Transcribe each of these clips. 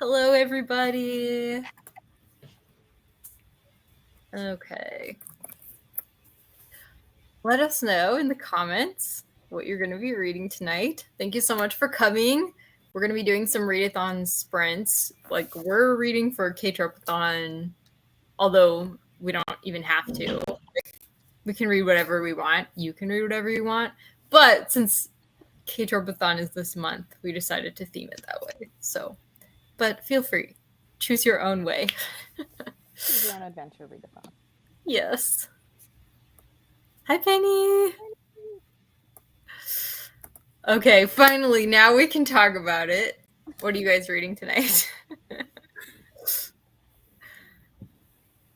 Hello, everybody. Okay. Let us know in the comments what you're going to be reading tonight. Thank you so much for coming. We're going to be doing some readathon sprints. Like, we're reading for ktropeathon, although we don't even have to. We can read whatever we want. You can read whatever you want. But since ktropeathon is this month, we decided to theme it that way. So, but feel free. Choose your own way. Choose your own adventure readathon. Yes. Hi, Penny. Okay, finally, now we can talk about it. What are you guys reading tonight?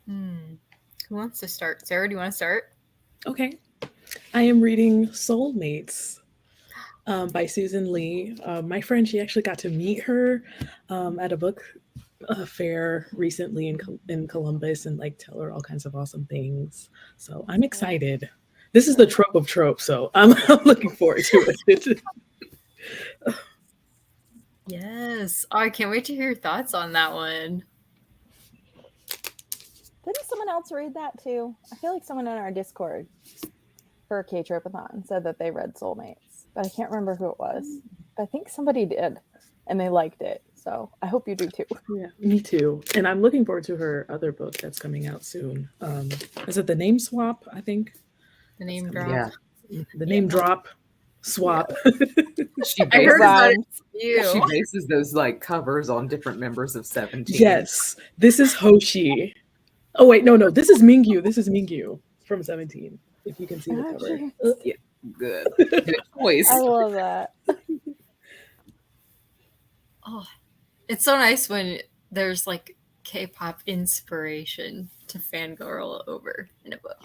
Who wants to start? Sarah, do you want to start? Okay. I am reading Soulmates by Susan Lee. My friend, she actually got to meet her at a book fair recently in Columbus and like tell her all kinds of awesome things. So I'm excited. This is the trope of tropes, so I'm looking forward to it. Yes. Oh, I can't wait to hear your thoughts on that one. Didn't someone else read that too? I feel like someone in our Discord for ktropeathon said that they read Soulmates, but I can't remember who it was. But I think somebody did, and they liked it. So I hope you do too. Yeah, me too. And I'm looking forward to her other book that's coming out soon. Is it The Name Swap, I think? The name drop. Yeah. The Name Drop Swap. She I heard about it. She bases those like covers on different members of 17. Yes. This is Hoshi. Oh wait, no. This is Mingyu. This is Mingyu from 17. If you can see the cover. Yeah, good. Good choice. I love that. Oh, it's so nice when there's like K-pop inspiration to fangirl over in a book.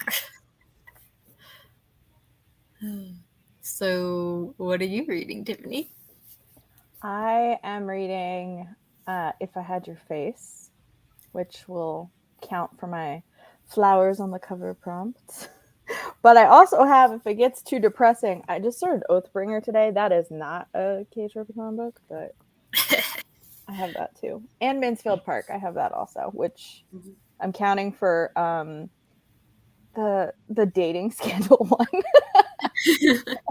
So, what are you reading, Tiffany? I am reading If I Had Your Face, which will count for my flowers on the cover prompt. But I also have, if it gets too depressing, I just started Oathbringer today. That is not a ktropeathon book, but I have that too. And Mansfield Park, I have that also, which I'm counting for the dating scandal one.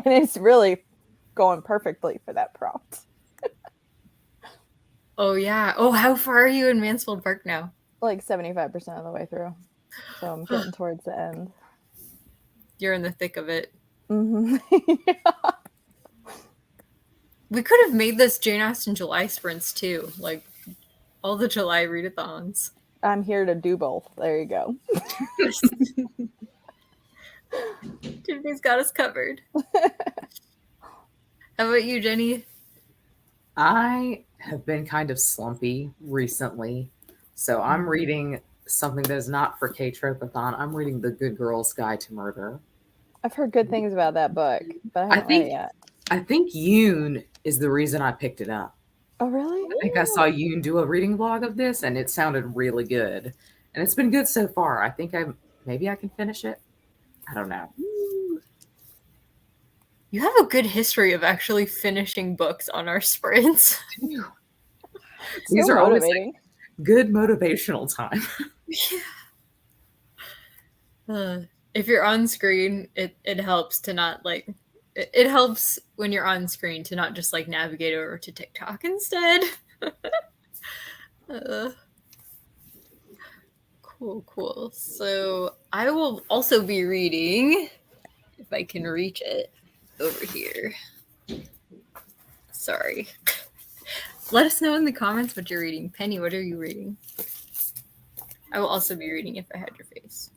And it's really going perfectly for that prompt. Oh, yeah. Oh, how far are you in Mansfield Park now? Like 75% of the way through. So I'm getting towards the end. You're in the thick of it. Mm-hmm. Yeah. We could have made this Jane Austen July sprints too, like all the July readathons. I'm here to do both. There you go. Tiffany's got us covered. How about you, Jenny? I have been kind of slumpy recently, so I'm reading something that is not for ktropeathon. I'm reading The Good Girl's Guide to Murder. I've heard good things about that book, but I haven't read it yet. I think Yoon is the reason I picked it up. Oh, really? I think I saw Yoon do a reading vlog of this, and it sounded really good. And it's been good so far. I think maybe I can finish it. I don't know. You have a good history of actually finishing books on our sprints. These are always like good motivational time. Yeah. If you're on screen, it helps to not like... It helps when you're on screen to not just like navigate over to TikTok instead. Cool. So I will also be reading, if I can reach it, over here. Sorry. Let us know in the comments what you're reading. Penny, what are you reading? I will also be reading If I Had Your Face.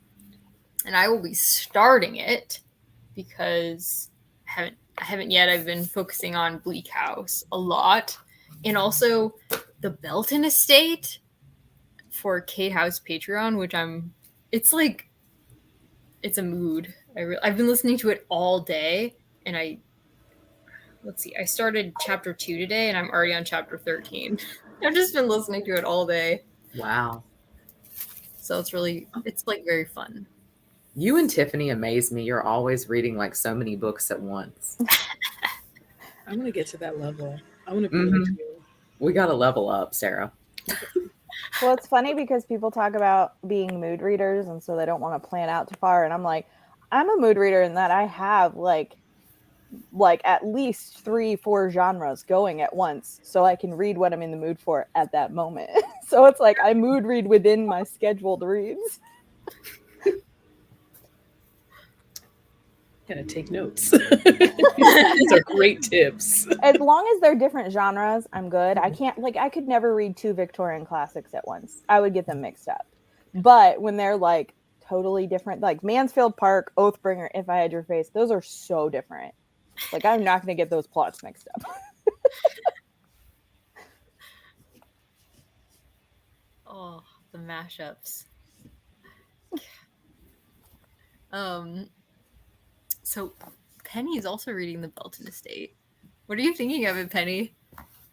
And I will be starting it because I haven't yet. I've been focusing on Bleak House a lot. And also the Belton Estate for Kate House Patreon, which it's a mood. I've been listening to it all day, and I started chapter 2 today, and I'm already on chapter 13. I've just been listening to it all day. Wow. So it's like very fun. You and Tiffany amaze me. You're always reading like so many books at once. I want to get to that level. I want to be like you. We got to level up, Sarah. Well, it's funny because people talk about being mood readers, and so they don't want to plan out too far. And I'm like, I'm a mood reader in that I have like at least 3-4 genres going at once, so I can read what I'm in the mood for at that moment. So it's like I mood read within my scheduled reads. Gotta take notes. These are great tips. As long as they're different genres, I'm good. I can't I could never read 2 Victorian classics at once. I would get them mixed up. But when they're like totally different, like Mansfield Park, Oathbringer, If I Had Your Face, those are so different. Like I'm not going to get those plots mixed up. Oh, the mashups. So Penny is also reading The Belton Estate. What are you thinking of it, Penny?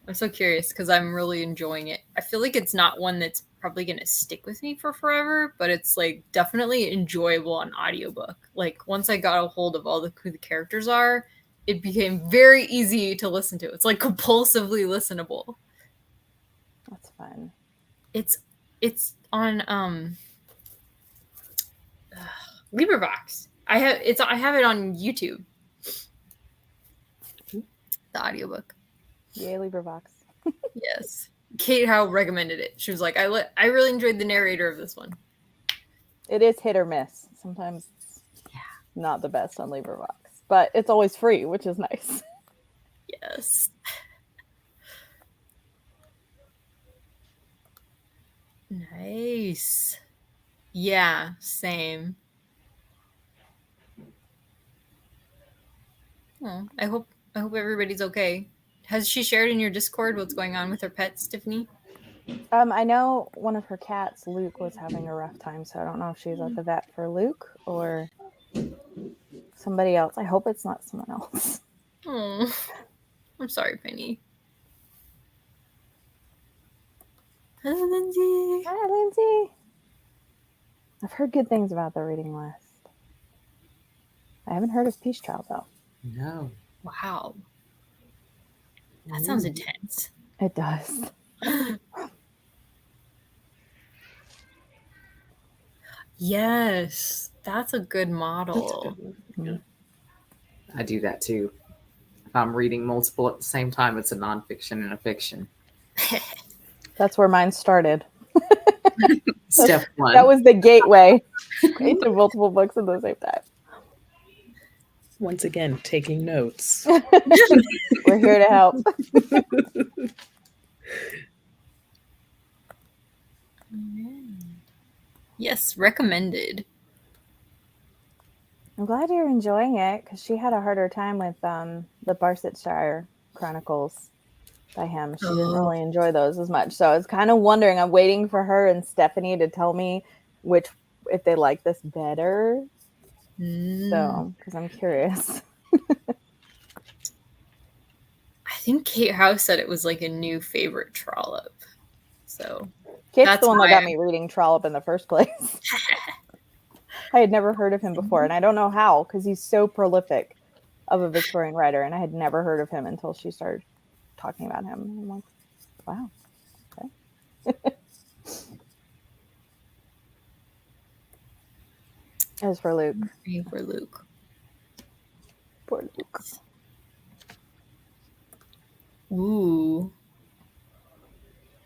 I'm so curious because I'm really enjoying it. I feel like it's not one that's probably going to stick with me for forever, but it's like definitely enjoyable on audiobook. Like once I got a hold of all who the characters are, it became very easy to listen to. It's like compulsively listenable. That's fun. It's on LibriVox. I have it on YouTube. The audiobook. Yay, LibriVox. Yes. Kate Howe recommended it. She was like, I really enjoyed the narrator of this one. It is hit or miss. Sometimes it's not the best on LibriVox, but it's always free, which is nice. Yes. Nice. Yeah, same. Oh, I hope everybody's okay. Has she shared in your Discord what's going on with her pets, Tiffany? I know one of her cats, Luke, was having a rough time, so I don't know if she's at the vet for Luke or somebody else. I hope it's not someone else. Oh, I'm sorry, Penny. Hello, Lindsay. Hi, Lindsay. I've heard good things about the reading list. I haven't heard of Peace Trial, though. No. Wow. That sounds intense. It does. Yes, that's a good model. Yeah. I do that too. If I'm reading multiple at the same time, it's a nonfiction and a fiction. That's where mine started. Step one. That was the gateway into multiple books at the same time. Once again, taking notes. We're here to help. Yes, recommended. I'm glad you're enjoying it because she had a harder time with the Barsetshire Chronicles by him. She didn't really enjoy those as much. So I was kind of wondering, I'm waiting for her and Stephanie to tell me if they like this better. So, because I'm curious. I think Kate House said it was like a new favorite Trollope. So Kate's the one that got me reading Trollope in the first place. I had never heard of him before, and I don't know how, because he's so prolific of a Victorian writer, and I had never heard of him until she started talking about him. And I'm like, wow. Okay. As for Luke. For Luke. Poor Luke. Ooh.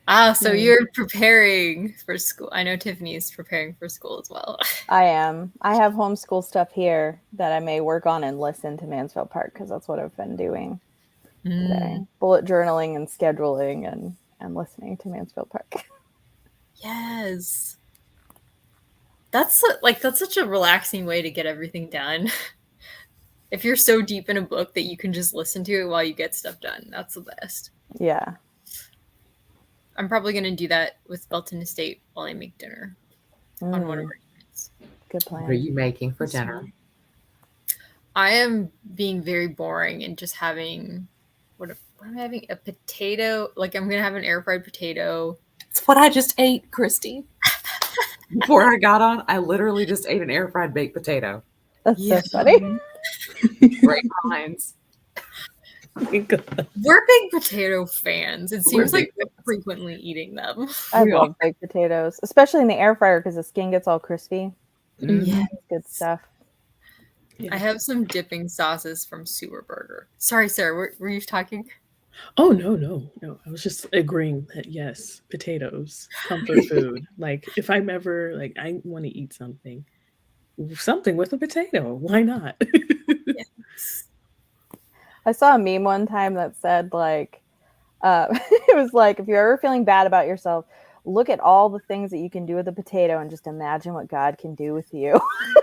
Ah, so you're preparing for school. I know Tiffany's preparing for school as well. I am. I have homeschool stuff here that I may work on and listen to Mansfield Park because that's what I've been doing today. Bullet journaling and scheduling and listening to Mansfield Park. Yes. That's such a relaxing way to get everything done. If you're so deep in a book that you can just listen to it while you get stuff done, that's the best. Yeah. I'm probably going to do that with Belton Estate while I make dinner on one of our nights. Good plan. What are you making for dinner? I am being very boring and just having what am I having? A potato. Like I'm going to have an air fried potato. It's what I just ate, Christy. Before I got on, I literally just ate an air fried baked potato. That's so funny. Great minds. my God. We're big potato fans. It seems We're like big we're frequently eating them. I We love baked potatoes, especially in the air fryer because the skin gets all crispy. Yeah. It's good stuff. Yeah. I have some dipping sauces from Sewer Burger. Sorry, Sarah, were you talking? Oh no. I was just agreeing that yes, potatoes, comfort food. Like if I'm ever like I want to eat something with a potato. Why not? Yes. I saw a meme one time that said like, it was like if you're ever feeling bad about yourself, look at all the things that you can do with a potato and just imagine what God can do with you.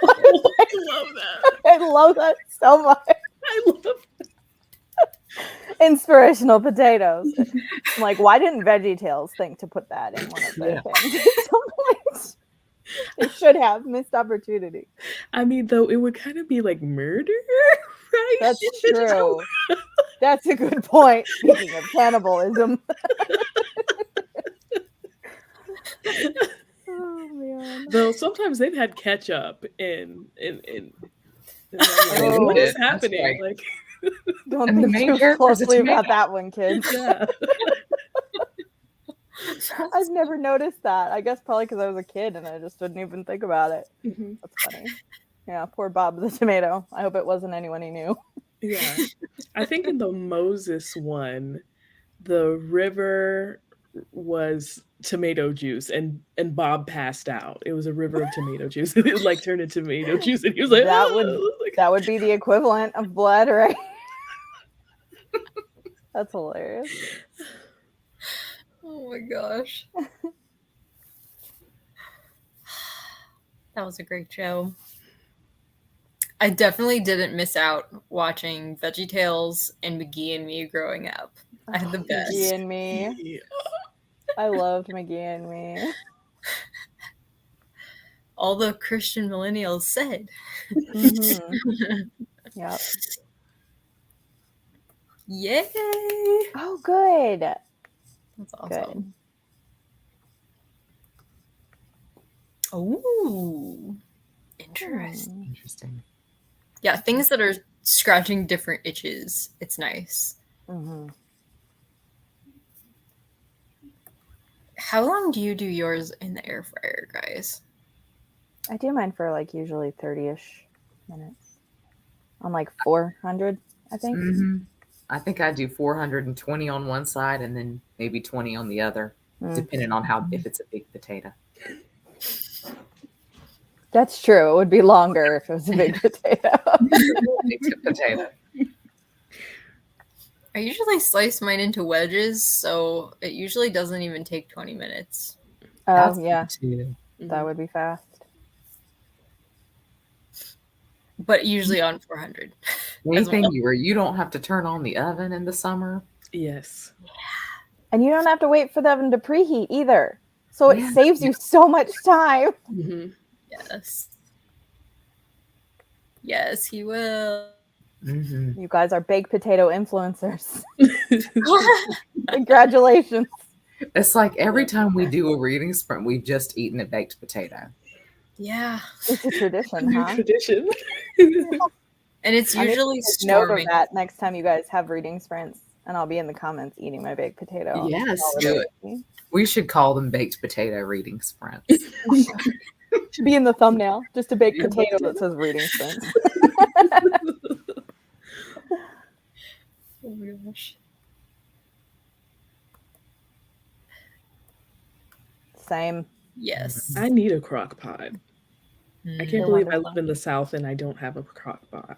I love that. I love that so much. I love Inspirational potatoes. Like, why didn't VeggieTales think to put that in one of their Yeah. things at some point? They should have missed opportunity. I mean, though, it would kind of be like murder, right? That's true. That's a good point. Speaking of cannibalism. Oh man. Though sometimes they've had ketchup in I'm like, Oh, what is that's happening? right. Like, Don't And the think main too character is a closely about tomato. that one, kids. yeah. I've never noticed that. I guess probably because I was a kid and I just didn't even think about it. Mhm. That's funny. Yeah, poor Bob the tomato. I hope it wasn't anyone he knew. Yeah. I think in the Moses one, the river was tomato juice and Bob passed out. It was a river of tomato juice. It like turned into tomato juice and he was like, That "Oh!" would- Like, That would be the equivalent of blood, right? That's hilarious. Oh my gosh. That was a great show. I definitely didn't miss out watching VeggieTales and McGee and Me growing up. I had the Oh, best. McGee and Me. yeah. I loved McGee and Me. All the Christian millennials said. Mhm. Yep. Yay! Oh, good. That's awesome. Good. Ooh. Interesting. Interesting. Yeah, things that are scratching different itches. It's nice. Mm-hmm. How long do you do yours in the air fryer, guys? I do mine for like usually 30-ish minutes. On like 400, I think. Mhm. I think I do 420 on one side and then maybe 20 on the other, depending on how if it's a big potato. That's true. It would be longer if it was a big potato. Big potato. I usually slice mine into wedges, so it usually doesn't even take 20 minutes. Oh, That's yeah. good too. That would be fast. But usually on 400. Anything well. where you don't have to turn on the oven in the summer. Yes. And you don't have to wait for the oven to preheat either. So it Yeah. saves you so much time. Mm-hmm. Yes. Yes, he will. Mm-hmm. You guys are baked potato influencers. Congratulations. It's like every time we do a reading sprint, we've just eaten a baked potato. Yeah. It's a tradition, New huh? tradition. And it's I need to usually take note of storming. that next time you guys have reading sprints, and I'll be in the comments eating my baked potato. Yes, All do the it. way. We should call them baked potato reading sprints. Should be in the thumbnail. Just a baked Yeah. potato that says reading sprints. Oh my gosh. Same. Yes. I need a crock pot. I Mm. can't They're believe I wonderful. live in the South and I don't have a crock pot.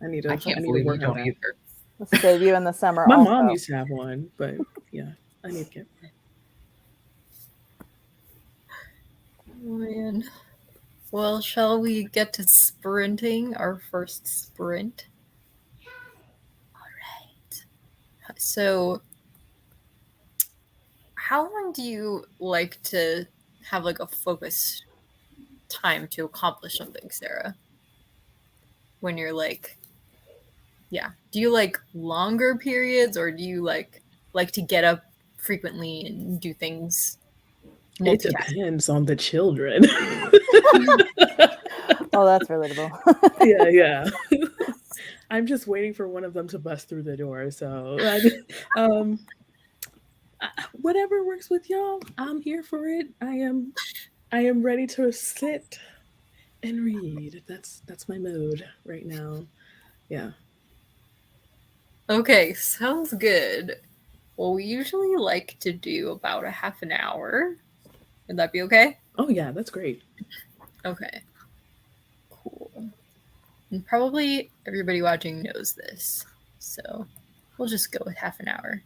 I need I to can't believe you work on don't that. either. Let's save you in the summer. My also. mom used to have one, but yeah, I need to get one. Oh, man. Well, shall we get to sprinting? Our first sprint. All right. So, how long do you like to have like a focused time to accomplish something, Sarah? When you're like, yeah, do you like longer periods, or do you like to get up frequently and do things? It multitask? depends on the children. Oh, that's relatable. yeah. I'm just waiting for one of them to bust through the door. So, whatever works with y'all, I'm here for it. I am ready to sit and read. That's my mode right now. Yeah. Okay, sounds good. Well, we usually like to do about a half an hour. Would that be okay? Oh yeah, that's great. Okay. Cool. And probably everybody watching knows this. So we'll just go with half an hour.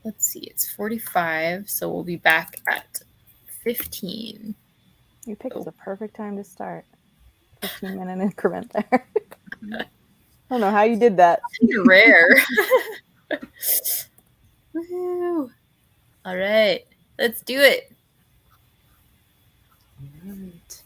Let's see, it's 45, so we'll be back at 15. You picked the perfect time to start. 15-minute increment there. I don't know how you did that. Rare. Woohoo. All right, let's do it. Right.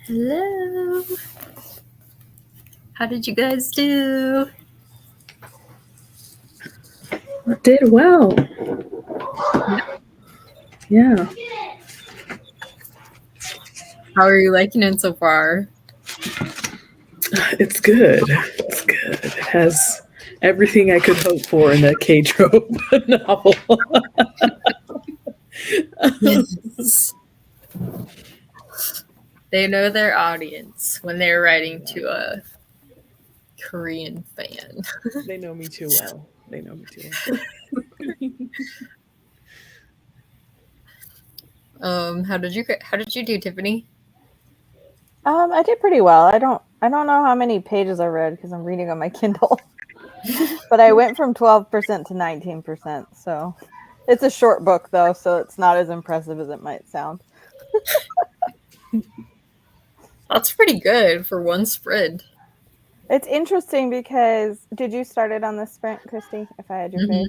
Hello. How did you guys do? I did well. Yeah. How are you liking it so far? It's good. It's good. It has everything I could hope for in a K-trope novel. Yes. They know their audience when they're writing to a Korean fan. They know me too well. They know me too well. How did you do, Tiffany? I did pretty well. I don't know how many pages I read because I'm reading on my Kindle. But I went from 12% to 19%. So it's a short book though, so it's not as impressive as it might sound. That's pretty good for one spread. It's interesting because did you start it on the sprint, Christy? If I had your face,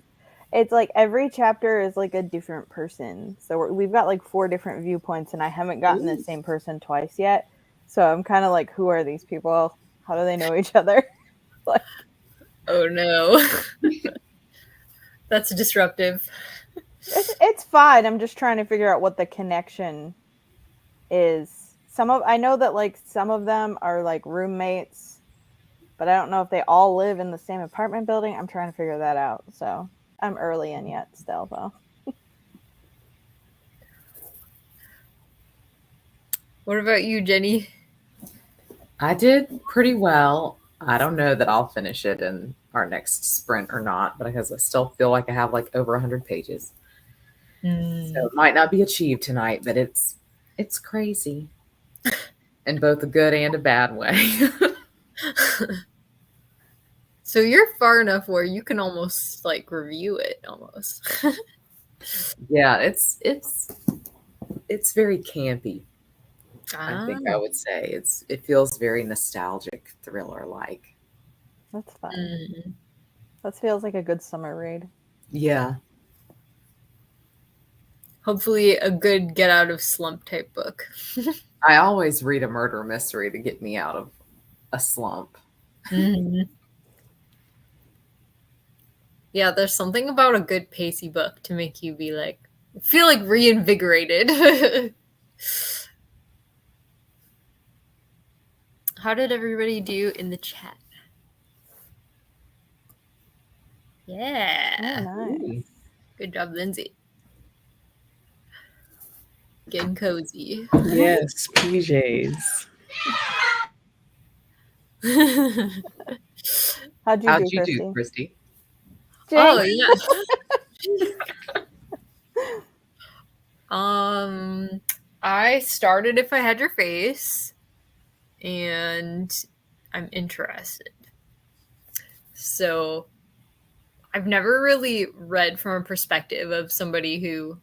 it's like every chapter is like a different person. So we've got like 4 different viewpoints, and I haven't gotten the same person twice yet. So I'm kind of like, who are these people? How do they know each other? Like, oh no, that's disruptive. it's fine. I'm just trying to figure out what the connection is. I know that like some of them are like roommates, but I don't know if they all live in the same apartment building. I'm trying to figure that out. So I'm early in yet still though. What about you, Jenny? I did pretty well. I don't know that I'll finish it in our next sprint or not, but because I still feel like I have like over 100 pages. So it might not be achieved tonight, but it's crazy in both a good and a bad way. So you're far enough where you can almost like review it almost. Yeah, it's very campy. I think I would say it feels very nostalgic, thriller like. That's fun. That feels like a good summer read. Yeah. Hopefully a good get out of slump type book. I always read a murder mystery to get me out of a slump. Yeah, there's something about a good pacey book to make you be like, feel like reinvigorated. How did everybody do in the chat? Yeah. Oh, nice. Good job, Lindsay. Getting cozy. Yes, PJs. How'd you do, Christy? Oh yeah. I started If I Had Your Face, and I'm interested. So I've never really read from a perspective of somebody who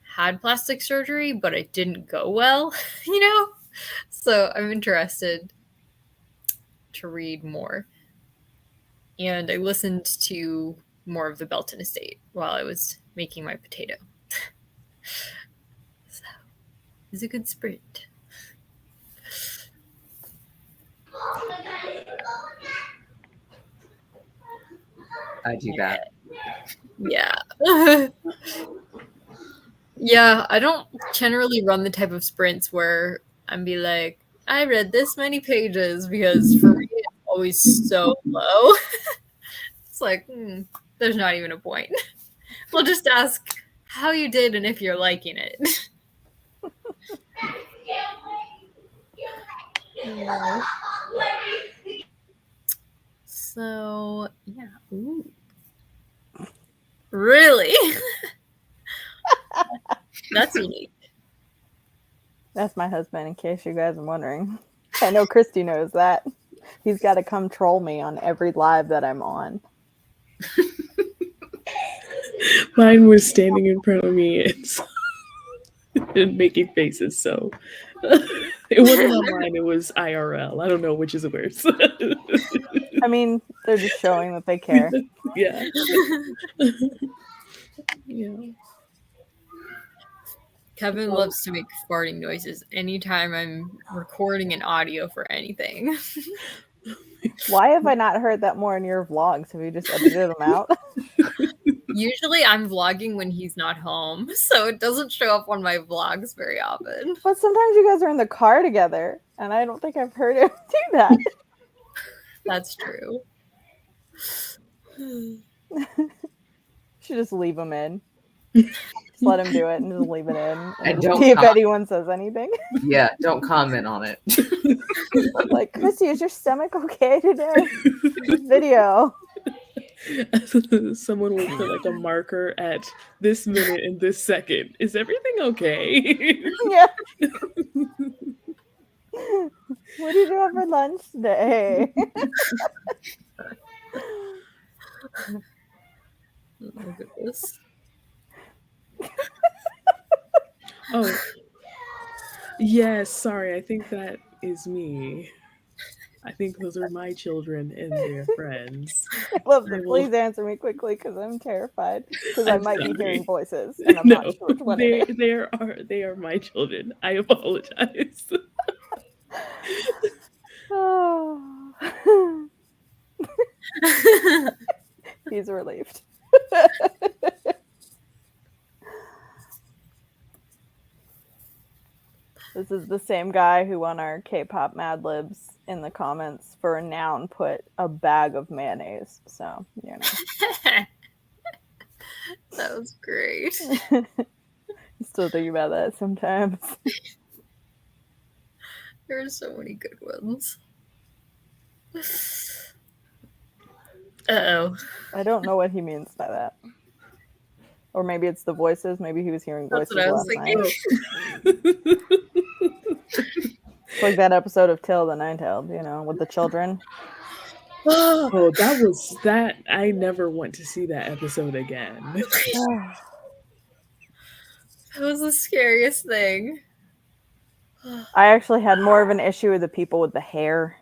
had plastic surgery, but it didn't go well, you know? So I'm interested to read more. And I listened to more of the Belton Estate while I was making my potato. So it was a good sprint. I do that. Yeah. Yeah, I don't generally run the type of sprints where I'm be like, I read this many pages, because for me it's always so low. It's like, there's not even a point. We'll just ask how you did and if you're liking it. So, yeah. Ooh. Really? That's unique. That's my husband, in case you guys are wondering. I know Christy knows that. He's got to come troll me on every live that I'm on. Mine was standing in front of me and making faces, so it wasn't online, it was IRL. I don't know which is worse. I mean, they're just showing that they care. Yeah. Yeah. Kevin loves to make farting noises anytime I'm recording an audio for anything. Why have I not heard that more in your vlogs? Have you just edited them out? Usually I'm vlogging when he's not home, so it doesn't show up on my vlogs very often. But sometimes you guys are in the car together, and I don't think I've heard him do that. That's true. Should just leave him in. Just let him do it and just leave it in. And just don't see if comment. anyone says anything. Yeah, don't comment on it. Like, Chrissy, is your stomach okay today? Video. Someone will put like a marker at this minute and this second. Is everything okay? Yeah. What did you do for lunch today? Look at this. Oh, yes. Sorry, I think that is me. I think those are my children and their friends. I love that. I will- Please answer me quickly because I'm terrified. Because I I'm might be sorry. hearing voices and I'm not sure which one it is. they are my children. I apologize. Oh. He's relieved. This is the same guy who on our K-pop Mad Libs in the comments for a noun put a bag of mayonnaise. So, you know. That was great. I'm still thinking about that sometimes. There are so many good ones. Uh-oh. I don't know what he means by that. Or maybe it's the voices. Maybe he was hearing That's voices what I was last night. thinking. It's like that episode of Till the Nine-Tailed, you know, with the children. Oh, that was that. I never want to see that episode again. That was the scariest thing. I actually had more of an issue with the people with the hair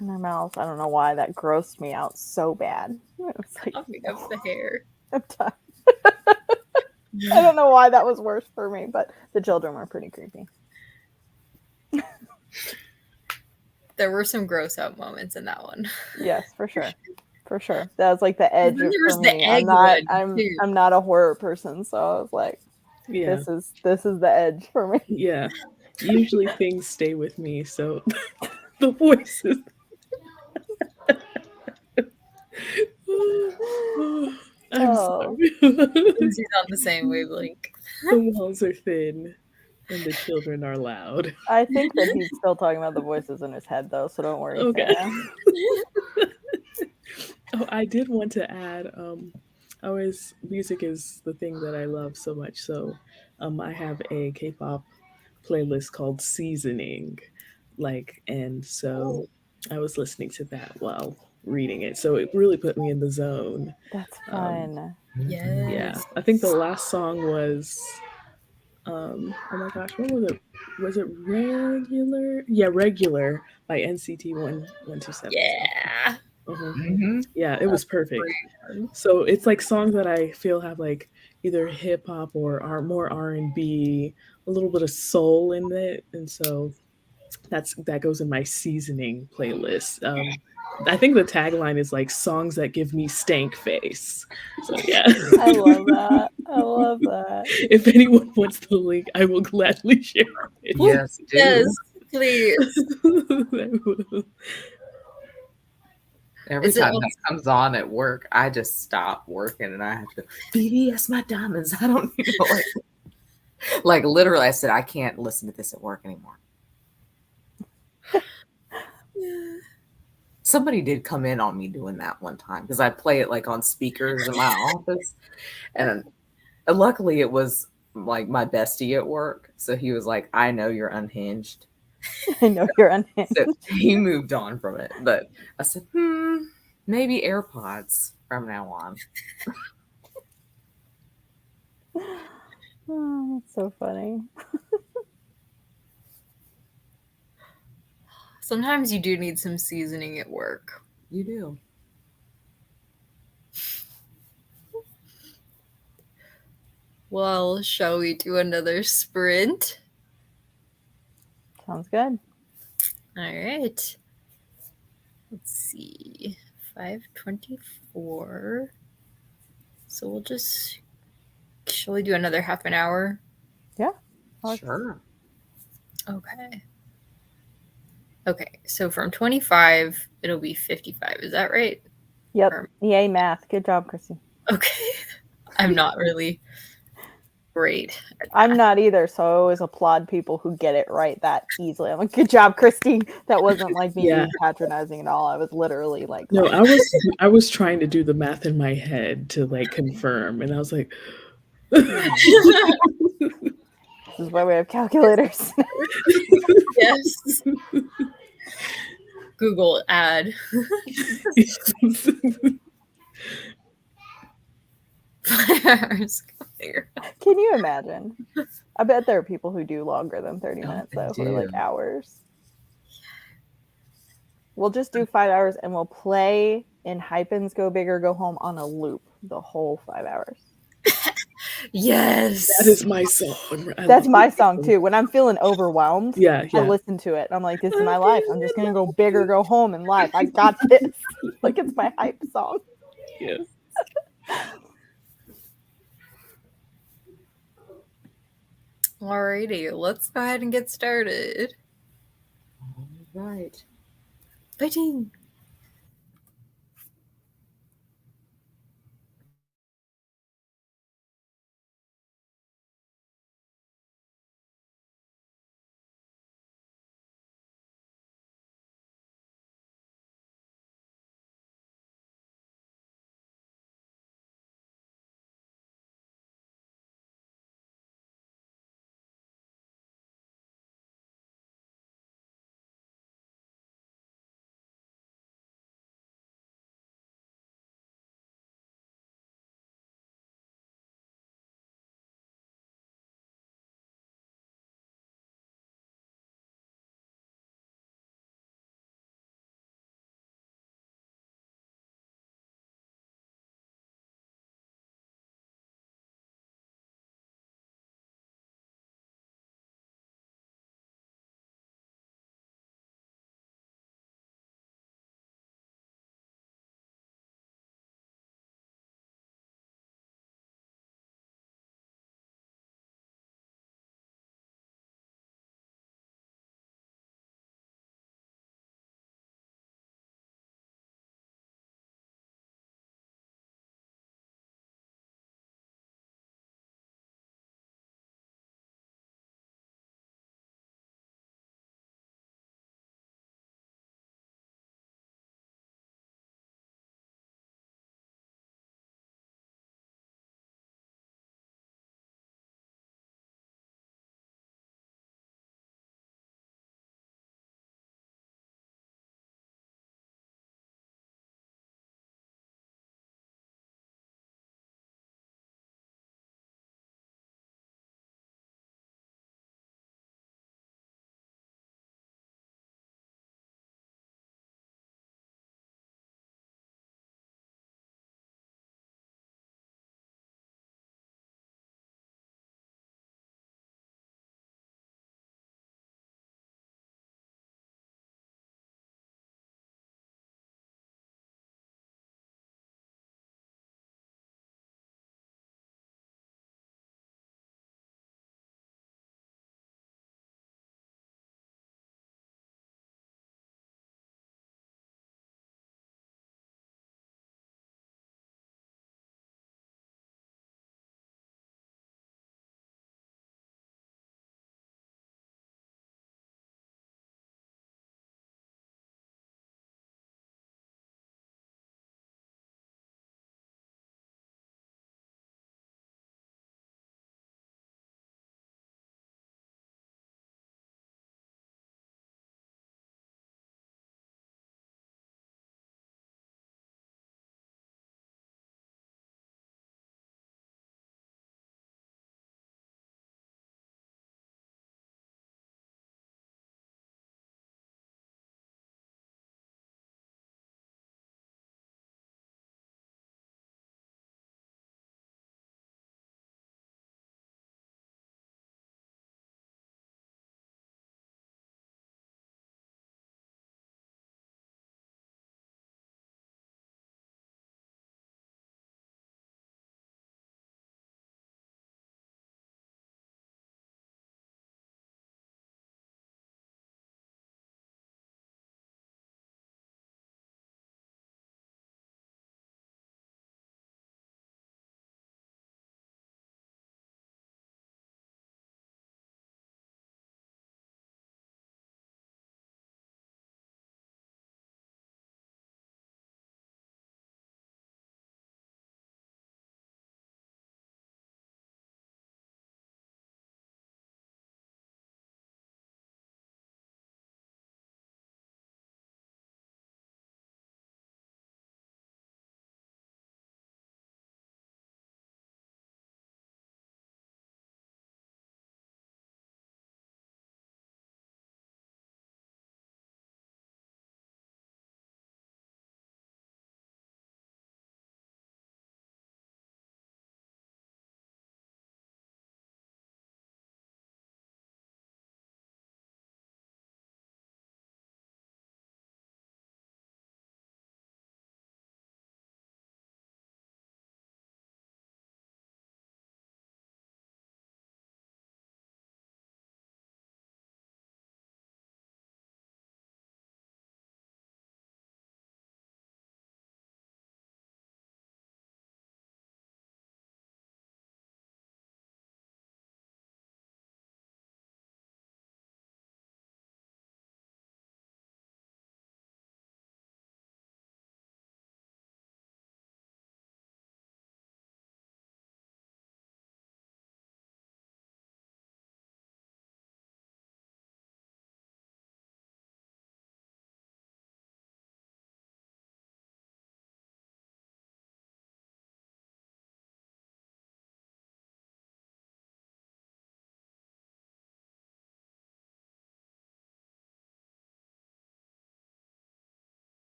in their mouths. I don't know why. That grossed me out so bad. It was like, Talking of the hair. I'm done. I don't know why that was worse for me, but the children were pretty creepy. There were some gross out moments in that one. Yes, for sure. For sure. That was like the edge then there was for the me. egg one, too. I'm not a horror person, so I was like, Yeah, this is the edge for me. yeah. Usually things stay with me, so the voices. I'm Oh. sorry. Lindsay's on the same wavelength. The walls are thin and the children are loud. I think that he's still talking about the voices in his head though, so don't worry. Okay. Sarah. Oh, I did want to add, music is the thing that I love so much. So I have a K-pop playlist called Seasoning. And so I was listening to that while reading it. So it really put me in the zone. That's fun. Yes. Yeah. I think the last song was oh my gosh, what was it? Was it Regular? Yeah, Regular by NCT 127. Yeah. Mhm. Yeah, it was perfect. So it's like songs that I feel have like either hip hop or are more R&B, a little bit of soul in it, and so that goes in my seasoning playlist. I think the tagline is like songs that give me stank face. So yeah. I love that. I love that. If anyone wants the link, I will gladly share it. Yes, do. Yes, please. I will. Every Is it time also- that comes on at work, I just stop working and I have to go, BBS my diamonds. I don't even know. Like literally, I said, I can't listen to this at work anymore. Somebody did come in on me doing that one time because I play it like on speakers in my office. And luckily it was like my bestie at work. So he was like, I know you're unhinged. I know you're unhinged. So he moved on from it. But I said, maybe AirPods from now on. Oh, that's so funny. Sometimes you do need some seasoning at work. You do. Well, shall we do another sprint? Sounds good. All right. Let's see. 5:24. So we'll just. Shall we do another half an hour? Yeah. Sure. Okay. Okay. So from 25, it'll be 55. Is that right? Yep. Or- Yay, math. Good job, Chrissy. Okay. I'm not really great at I'm math. not either, so I always applaud people who get it right that easily. I'm like, good job, Christy. That wasn't like me Yeah. being patronizing at all. I was literally like, No, I was trying to do the math in my head to like confirm, and I was like, this is why we have calculators. Yes. Google ad. 5 hours. Can you imagine? I bet there are people who do longer than 30 Oh, minutes, they though, who are like do. hours. We'll just do 5 hours and we'll play in Hypens Go Big or Go Home on a loop the whole 5 hours. Yes. that is my song. That's my song too. When I'm feeling overwhelmed, Yeah, I yeah. listen to it. And I'm like, this is my life. I'm just gonna go big or go home in life. I got this. Like it's my hype song. Yeah. Alrighty, let's go ahead and get started. All right. Fighting.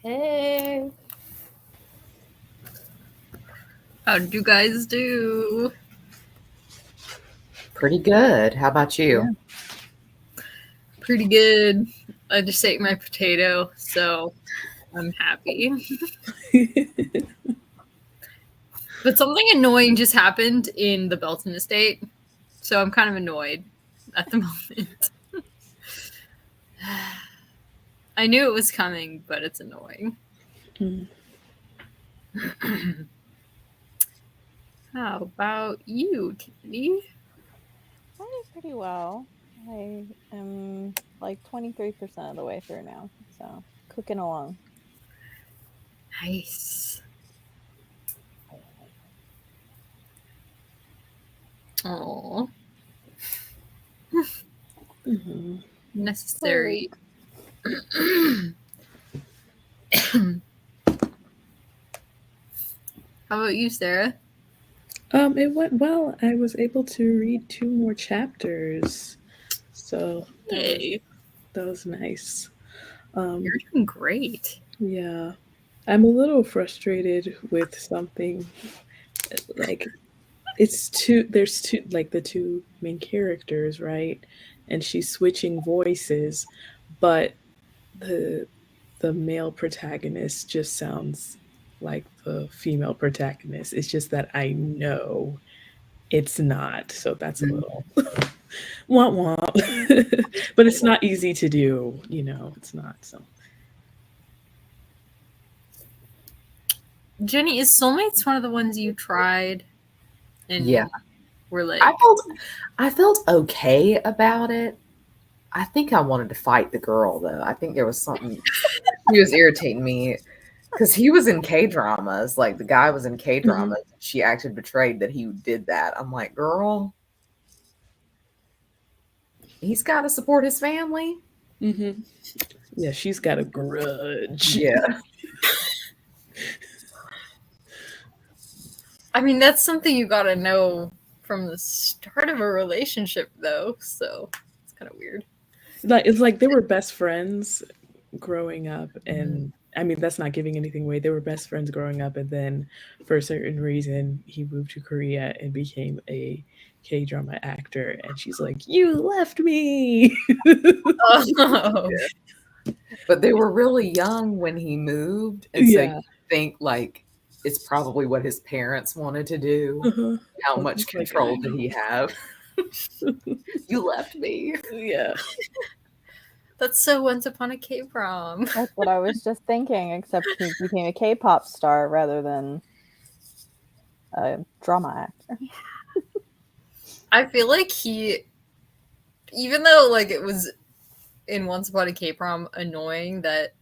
Hey. How did you guys do? Pretty good. How about you? Pretty good. I just ate my potato, so I'm happy. But something annoying just happened in the Belton estate, so I'm kind of annoyed at the moment. I knew it was coming, but it's annoying. How about you, Candy? I did pretty well. I am like 23% of the way through now, so cooking along. Nice. Oh, necessary. How about you, Sarah? It went well. I was able to read 2 more chapters, so Yay. that was nice. You're doing great. Yeah, I'm a little frustrated with something. Like, there's two, like the two main characters, right? And she's switching voices, but the male protagonist just sounds like the female protagonist. It's just that I know it's not. So that's a little womp womp. But it's not easy to do, it's not. So Jenny, is Soulmates one of the ones you tried? And Yeah. were like, I felt okay about it. I think I wanted to fight the girl though. I think there was something he was irritating me because he was in K dramas. Like the guy was in K dramas. She acted betrayed that he did that. I'm like, girl, he's got to support his family. yeah, she's got a grudge. Yeah. I mean, that's something you gotta know from the start of a relationship, though. So it's kind of weird. It's like they were best friends growing up, and I mean that's not giving anything away. They were best friends growing up, and then for a certain reason he moved to Korea and became a K-drama actor, and she's like, you left me. Oh. But they were really young when he moved, and so you think like it's probably what his parents wanted to do. How much control did he have? You left me. Yeah. That's so Once Upon a K-prom. That's what I was just thinking, except he became a K-pop star rather than a drama actor. I feel like even though like it was in Once Upon a K-prom annoying that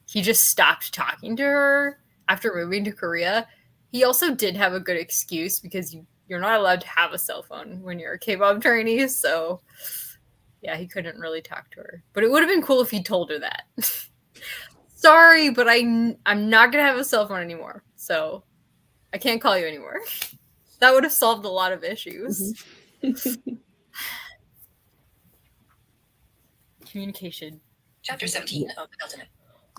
he just stopped talking to her after moving to Korea, he also did have a good excuse because you're not allowed to have a cell phone when you're a K-pop trainee, so yeah, he couldn't really talk to her. But it would have been cool if he told her that. Sorry, but I'm not gonna have a cell phone anymore, so I can't call you anymore. That would have solved a lot of issues. Communication. Chapter 17 of the Ultimate.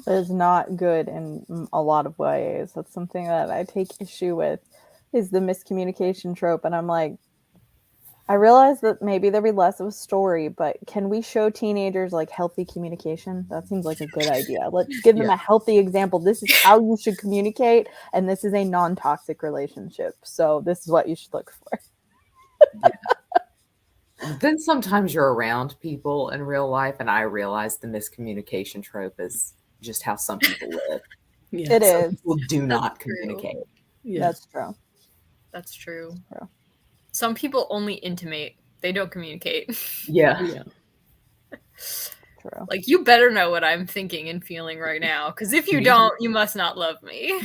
It is not good in a lot of ways. That's something that I take issue with, is the miscommunication trope. And I'm like, I realize that maybe there'll be less of a story, but can we show teenagers like healthy communication? That seems like a good idea. Let's give them a healthy example. This is how you should communicate, and this is a non-toxic relationship. So this is what you should look for. Then sometimes you're around people in real life, and I realize the miscommunication trope is just how some people live. Yeah. It is. People do not true. communicate. Yeah. That's true. That's true. True. Some people only intimate. They don't communicate. Yeah. Yeah. True. Like, you better know what I'm thinking and feeling right now, because if you don't, you must not love me.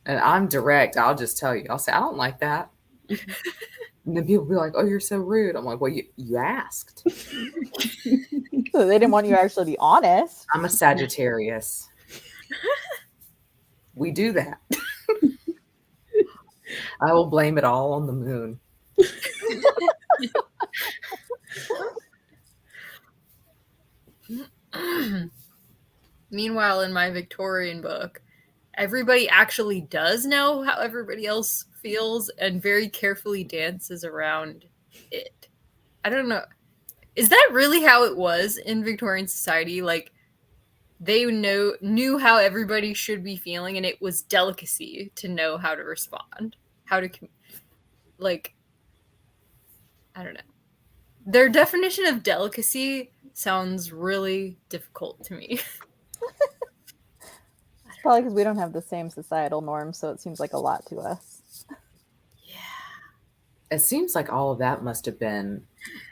And I'm direct. I'll just tell you. I'll say, I don't like that. And then people will be like, oh, you're so rude. I'm like, well, you asked. So they didn't want you to actually be honest. I'm a Sagittarius. We do that. I will blame it all on the moon. Meanwhile, in my Victorian book, everybody actually does know how everybody else feels and very carefully dances around it. I don't know. Is that really how it was in Victorian society? Like, they knew how everybody should be feeling, and it was delicacy to know how to respond, how to like, I don't know. Their definition of delicacy sounds really difficult to me. It's probably because we don't have the same societal norms, so it seems like a lot to us. It seems like all of that must have been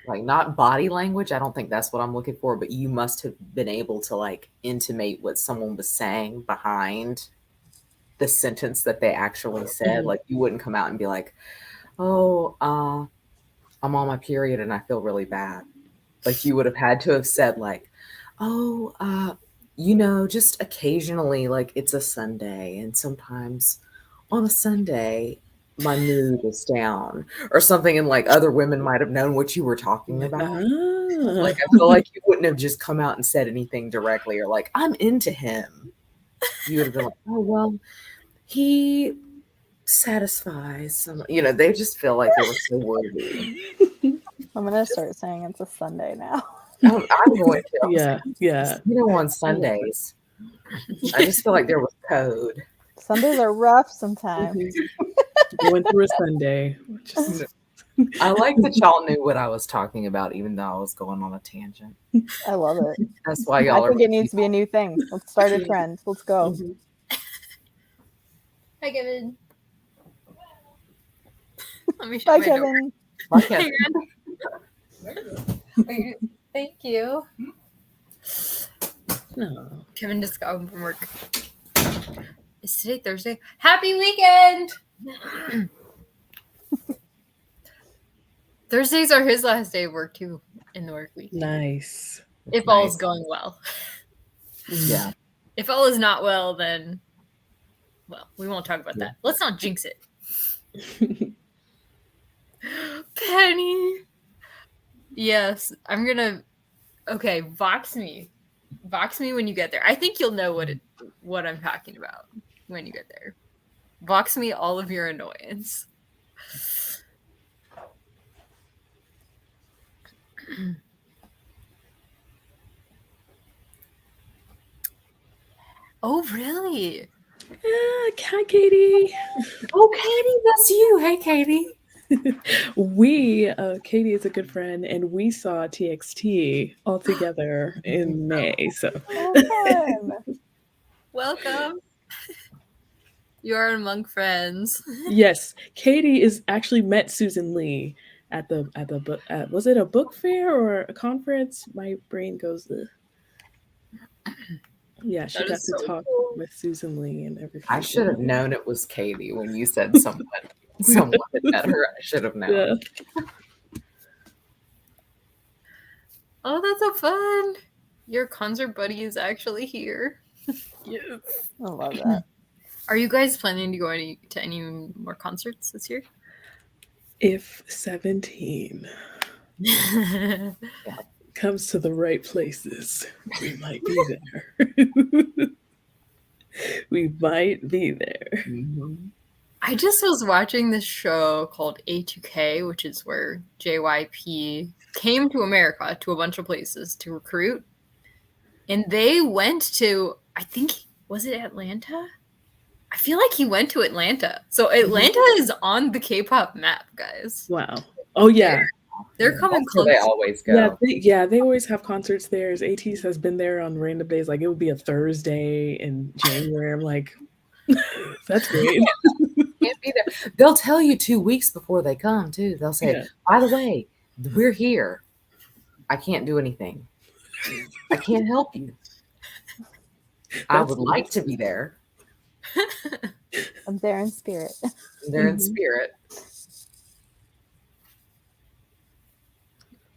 like not body language. I don't think that's what I'm looking for, but you must have been able to like intimate what someone was saying behind the sentence that they actually said. Like you wouldn't come out and be like, "Oh, I'm on my period and I feel really bad." Like you would have had to have said like, "Oh, just occasionally, like it's a Sunday, and sometimes on a Sunday my mood is down," or something, and like other women might have known what you were talking about. Like I feel like you wouldn't have just come out and said anything directly, or like, "I'm into him." You would have been like, "Oh well, he satisfies some," they just feel like they were so worthy. I'm gonna start saying it's a Sunday now. I'm going to. Yeah. On Sundays, I just feel like there was code. Sundays are rough sometimes. Going through a Sunday. I like that y'all knew what I was talking about, even though I was going on a tangent. I love it. That's why y'all I think it needs to be a new thing. Let's start a trend. Let's go. Hi, Kevin. Let me shut Bye, my door. Kevin. Okay. Thank you. No. Kevin just got home from work. Is today Thursday? Happy weekend! Thursdays are his last day of work too in the work week. Nice. If all's going well. Yeah. If all is not well, then we won't talk about that. Let's not jinx it. Penny. Yes, I'm gonna. Okay, Vox me when you get there. I think you'll know what I'm talking about when you get there. Vox me all of your annoyance. Oh, really? Hi, Katie. Oh, Katie, that's you. Hey, Katie. Katie is a good friend, and we saw TXT all together in May. So, Oh, fun. Welcome. You are among friends. yes, Katie is actually met Susan Lee at the book. Was it a book fair or a conference? My brain goes. Yeah, she That got is to so talk cool. with Susan Lee and everything. I should have known it was Katie when you said someone had met her. I should have known. Yeah. Oh, that's so fun. Your concert buddy is actually here. Yes. I love that. Are you guys planning to go to any more concerts this year? If 17 comes to the right places, we might be there. We might be there. Mm-hmm. I just was watching this show called A2K, which is where JYP came to America to a bunch of places to recruit. And they went to, I think, was it Atlanta? I feel like he went to Atlanta. So Atlanta is on the K-pop map, guys. Wow. Oh, yeah. They're coming That's where close. they always go. They always have concerts there. ATEEZ has been there on random days. Like, it would be a Thursday in January. I'm like, that's great. Can't be there. They'll tell you 2 weeks before they come, too. They'll say, "By the way, we're here. I can't do anything. I can't help you. I would like to be there." I'm there in spirit. They're in spirit.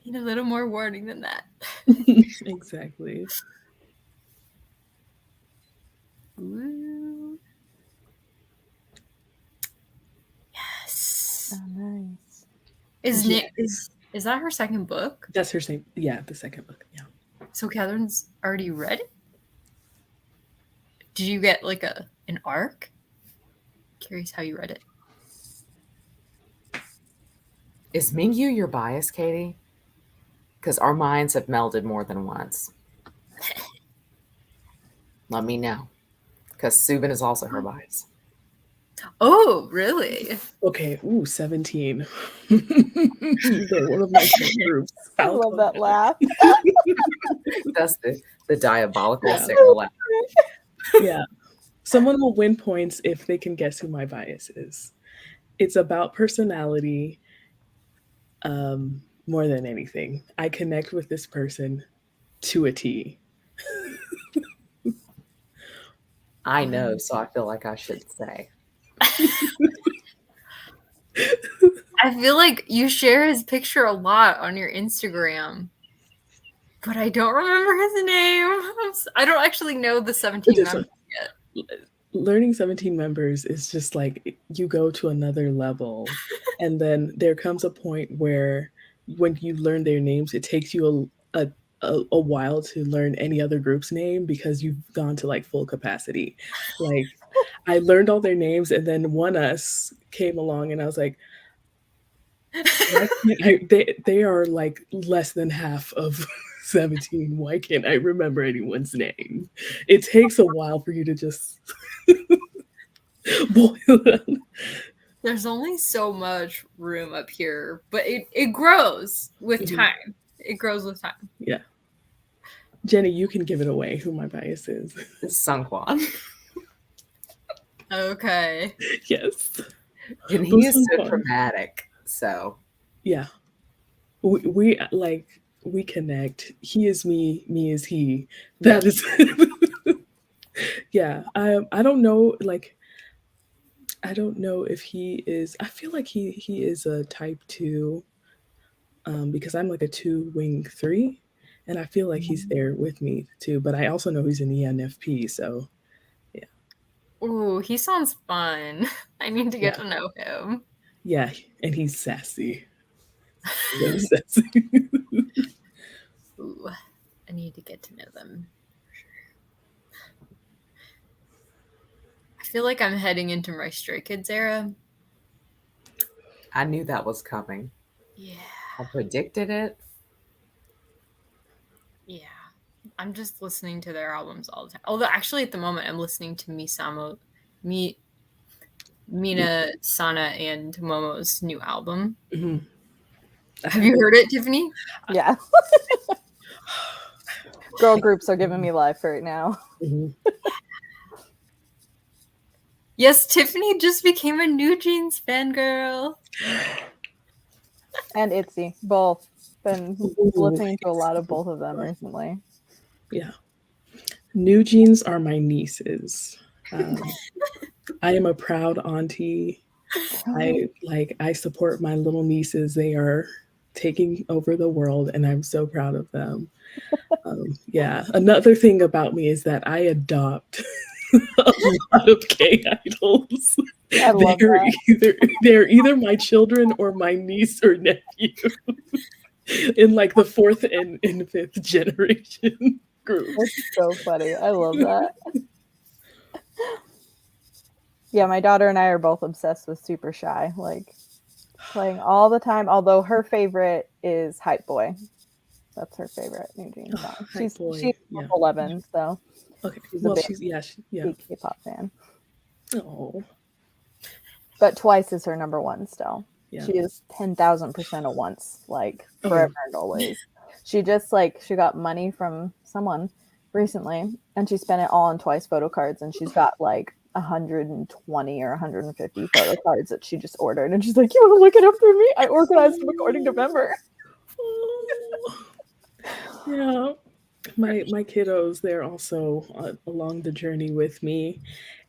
Need a little more warning than that. Exactly. Ooh. Yes. Oh, nice. Is that her second book? That's her same. Yeah, the second book. Yeah. So Catherine's already read it? Did you get like an arc? Curious how you read it. Is Mingyu your bias, Katie? Because our minds have melded more than once. Let me know. Because Subin is also her bias. Oh, really? Okay, 17. They're one of my favorite groups. I love that laugh. That's the diabolical Yeah. Sarah laugh. Yeah. Someone will win points if they can guess who my bias is. It's about personality more than anything. I connect with this person to a T. I know, so I feel like I should say. I feel like you share his picture a lot on your Instagram, but I don't remember his name. I don't actually know the 17 Just, members yet. learning 17 members is just like you go to another level. And then there comes a point where when you learn their names, it takes you a while to learn any other group's name because you've gone to like full capacity. Like I learned all their names and then One Us came along and I was like, they are like less than half of 17. Why can't I remember anyone's name? It takes a while for you to just boil it. There's only so much room up here, but it grows with Mhm. time. It grows with time. Yeah. Jenny, you can give it away who my bias is. It's Sungkwan. Okay. Yes. And he is so Sungkwan. dramatic. So Yeah. We connect. He is me, me is he. That is yeah. I don't know, like I don't know if he is. I feel like he is a type 2, because I'm like a 2 wing 3, and I feel like he's there with me too. But I also know he's an ENFP, so Ooh, he sounds fun. I need to get Yeah. to know him. yeah, and he's sassy. So sassy. Ooh, I need to get to know them. I feel like I'm heading into my Stray Kids era. I knew that was coming. Yeah. I predicted it. Yeah. I'm just listening to their albums all the time. Although actually at the moment I'm listening to Mina, Sana, and Momo's new album. Mhm. Have you heard it, Tiffany? Yeah. Girl groups are giving me life right now. Mhm. Yes, Tiffany just became a New Jeans fangirl. And Itzy. Both. Been Ooh, listening to a lot of both of them recently. Yeah. New Jeans are my nieces. I am a proud auntie. I support my little nieces. They are taking over the world, and I'm so proud of them. Yeah. Another thing about me is that I adopt a lot of K idols. I love that. They're either my children or my niece or nephew in like the fourth and fifth generation group. It's so funny. I love that. Yeah, my daughter and I are both obsessed with Super Shy, like playing all the time. Although her favorite is Hype Boy. That's her favorite New Jeans song. Hype Boy, She's yeah. 11, so Okay. she's a Well, big, yeah. big K-pop fan. Oh, But Twice is her number one still. yeah. She is 10,000% a once, like Oh. forever and always. She just she got money from someone recently, and she spent it all on Twice photo cards, and she's got like 120 or 150 photo cards that she just ordered, and she's like, "You want to look it up for me? I organized them according to member." Yeah. My kiddos, they're also along the journey with me,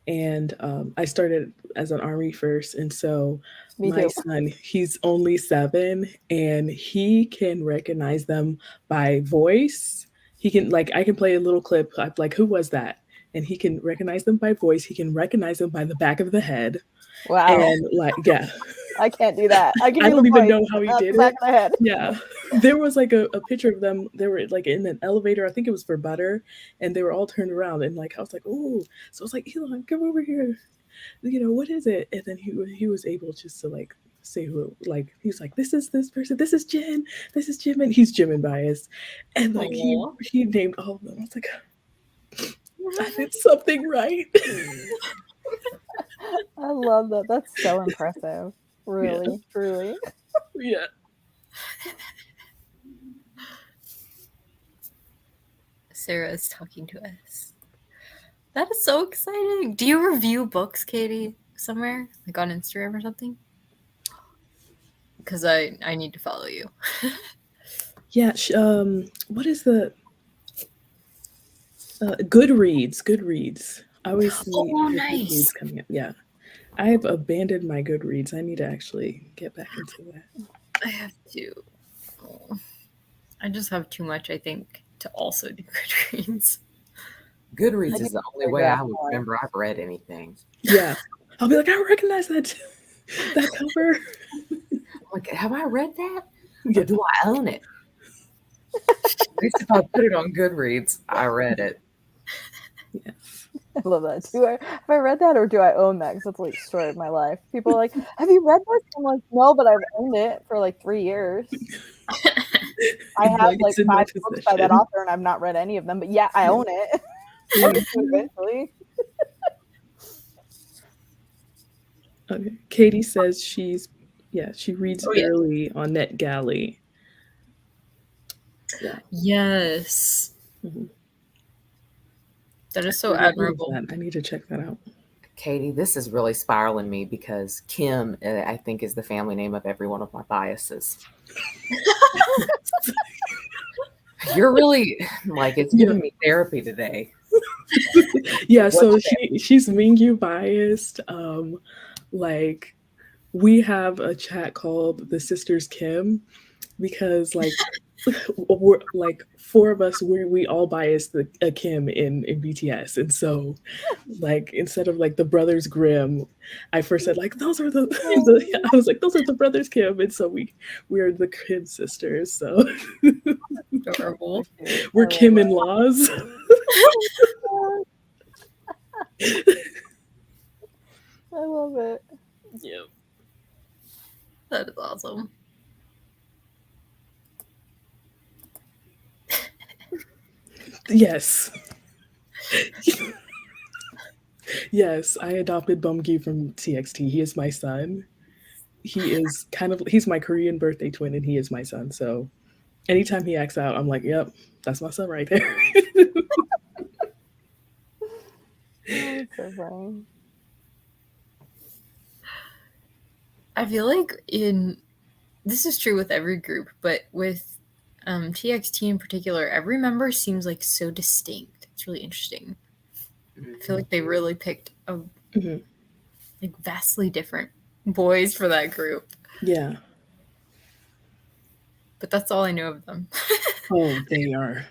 and I started as an army first, and so Me my too. son, he's only 7, and he can recognize them by voice. He can I can play a little clip. I'm like, who was that? And he can recognize them by voice. He can recognize them by the back of the head, Wow. and yeah. I can't do that. I can I do don't the even voice, know how but he not the did back it. of my head. Yeah. There was like a picture of them. They were like in an elevator. I think it was for butter. And they were all turned around. And like, I was like, oh. So I was like, Elon, come over here. What is it? And then he was able just to like say who, like, he was like, this is this person. This is Jin. This is Jim. And he's Jim and biased. And like, Aw. he named all of them. I was like, I did something right. I love that. That's so impressive. Yeah. Really, truly. Yeah. Sarah is talking to us. That is so exciting. Do you review books, Katie, somewhere? Like on Instagram or something? Because I need to follow you. Yeah. What is the Goodreads? Goodreads. I always see Oh, her nice. Goodreads coming up. Yeah. I have abandoned my Goodreads. I need to actually get back into that. I have to. Oh. I just have too much, I think, to also do Goodreads. Goodreads I is the need only to way figure I out would more. remember I've read anything. Yeah. I'll be like, I recognize that cover. Like, have I read that? Yeah. Or do I own it? At least if I put it on Goodreads, I read it. Yes. I love that. Have I read that or do I own that? Because that's like the story of my life. People are like, have you read this? I'm like, no, but I've owned it for like 3 years. I have like It's in my 5 books by that possession. author and I've not read any of them, but yeah, I own it. I'll get to it eventually. Okay. Katie says she reads Oh, yeah. early on NetGalley. Yeah. Yes. Mhm. That is so Never heard of admirable. that. I need to check that out. Katie, this is really spiraling me because Kim, I think, is the family name of every one of my biases. You're really like, it's giving me therapy today. Yeah, so What's she's Mingyu biased. Like we have a chat called the Sisters Kim because like we're like 4 of us we all biased a Kim in BTS, and so like instead of like the brothers Grimm, I first said like those are I was like those are the brothers Kim, and so we're the Kim sisters. So Adorable. we're Kim in laws. I love it. Yeah. That is awesome. Yes. Yes, I adopted Bumgi from TXT. He is my son. He's my Korean birthday twin and he is my son. So anytime he acts out, I'm like, yep, that's my son right there. Oh, that's so funny. I feel like this is true with every group, but with TXT in particular, every member seems like so distinct. It's really interesting. I feel like they really picked Mhm. like vastly different boys for that group. Yeah. But that's all I know of them. Oh, they are.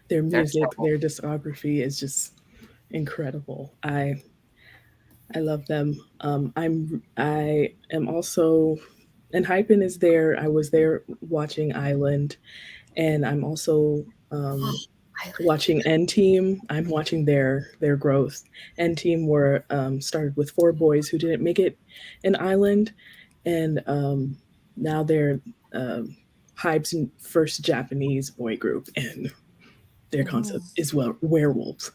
Their music, trouble. their discography is just incredible. I love them. I am also, and Hypen is there. I was there watching Island, and I'm also watching N Team. I'm watching their growth. N Team were started with 4 boys who didn't make it in Island, and now they're Hype's first Japanese boy group, and their concept is werewolves.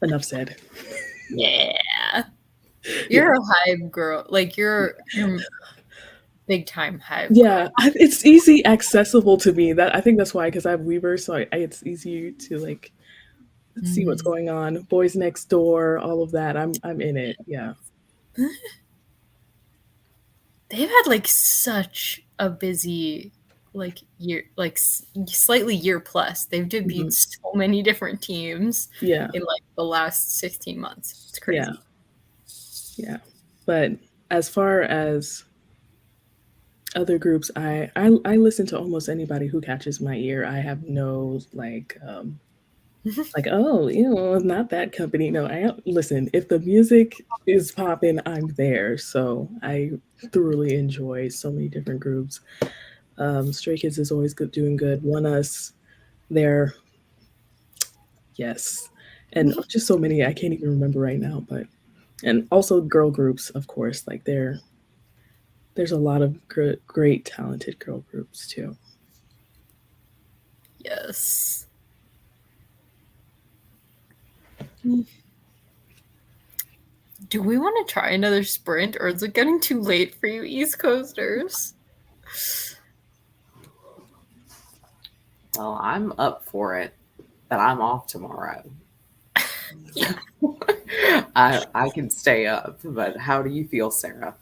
Enough said. Yeah. You're a Hive girl. Like you're big time Hive. Yeah, it's easy accessible to me. That I think that's why, because I have Weaver, so it's easy to like see what's going on. Boys Next Door, all of that. I'm in it. Yeah. They've had like such a busy like year, like slightly year plus. They've debuted so many different teams. Yeah. In like the last 16 months. It's crazy. Yeah. But as far as other groups, I listen to almost anybody who catches my ear. I have no like Like, oh, not that company. No, I listen. If the music is popping, I'm there. So I thoroughly enjoy so many different groups. Stray Kids is always good, doing good. One Us, they're yes, and just so many I can't even remember right now. But and also girl groups, of course. Like there's a lot of great talented girl groups too. Yes. Do we want to try another sprint, or is it getting too late for you East Coasters? Well, I'm up for it, but I'm off tomorrow. Yeah. I can stay up, but how do you feel, Sarah?